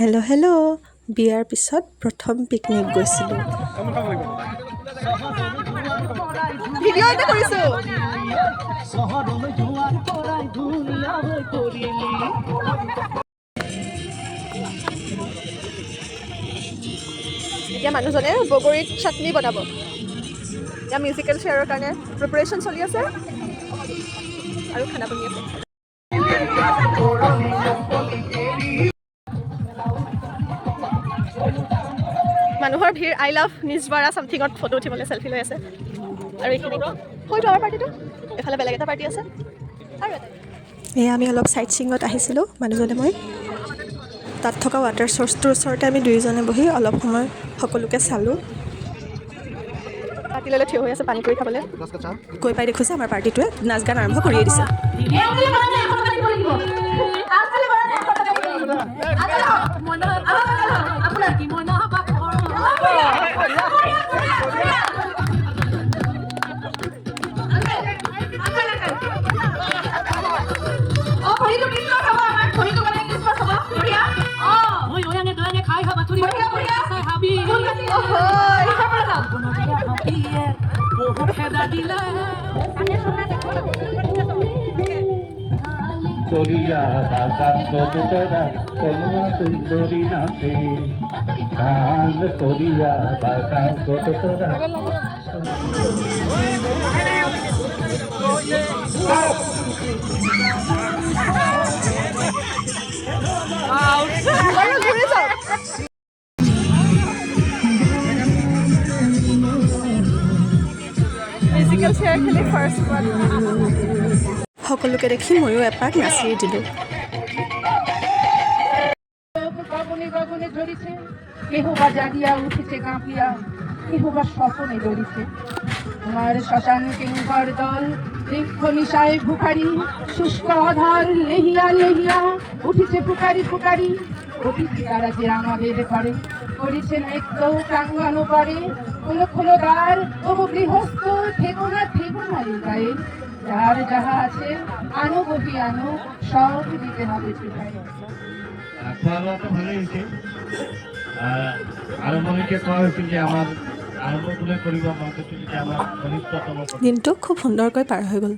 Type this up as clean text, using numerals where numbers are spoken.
Hello' বিয়াৰ পিছত প্ৰথম পিকনিক গৈছিলোঁ। ভিডিঅ' এটা কৰিছো। এতিয়া মানুহজনে বগৰীত চাটনি বনাব। এতিয়া মিউজিকেল চেয়াৰৰ কাৰণে প্ৰিপাৰেশ্যন চলি আছে আৰু খানা বনি আছে। মানুহৰ ভিৰ। আই লাভ নিজবাৰা চামথিঙত ফটো উঠিবলৈ চেলফি লৈ আছে। আৰু এইখিনি হয়তো আমাৰ পাৰ্টিটো, এফালে বেলেগ এটা পাৰ্টি আছে আৰু এটা। এয়া আমি অলপ চাইট ছিঙত আহিছিলোঁ মানুহজনে মই। তাত থকা ৱাটাৰ চ'ৰ্চটোৰ ওচৰতে আমি দুয়োজনে বহি অলপ সময় সকলোকে চালোঁ। পাৰ্টি ল'লে থিয় হৈ আছে পানী কৰি খাবলৈ। গৈ পাই দেখোঁ যে আমাৰ পাৰ্টিটোৱে নাচ গান আৰম্ভ কৰিয়ে দিছে। কৰিয়া বাগান তোৰা কমলা সুন্দৰী নাচে গান কৰিয়া বাগান তোৰা মিউজিকেল চেয়াৰ খেলি ফাৰ্ষ্ট সকলোকে দেখি ময়ো এপাক নাচি দিলোঁ। কেহ বা জাগিয়া উঠেছে কাঁপিয়া, কেহ বা স্বপনে ডরিছে। আমার শ্মশানকে মুখর দল বৃক্ষ নিশায় ভুখারি, শুষ্ক আধার লেহিয়া লেহিয়া উঠিছে পুকারি পুকারি। অতিথি তারা যে আমাদের ঘরে করেছে নৃত্য প্রাঙ্গণ পরে। খোলো খোলো দ্বার তবু গৃহস্থ থেকো না গায়ে। যার যাহা আছে আনো বহি আনো, সব দিতে হবে ঠিকায়। খাওয়া দাওয়া তো ভালোই হয়েছে। আরম্ভকে কোৱা হৈছিল যে আমাৰ আৰম্ভ কোনে কৰিব, মই কৈছিলোঁ যে আমাৰ ঘনিষ্ঠতম। দিনটো খুব সুন্দৰকৈ পাৰ হৈ গ'ল।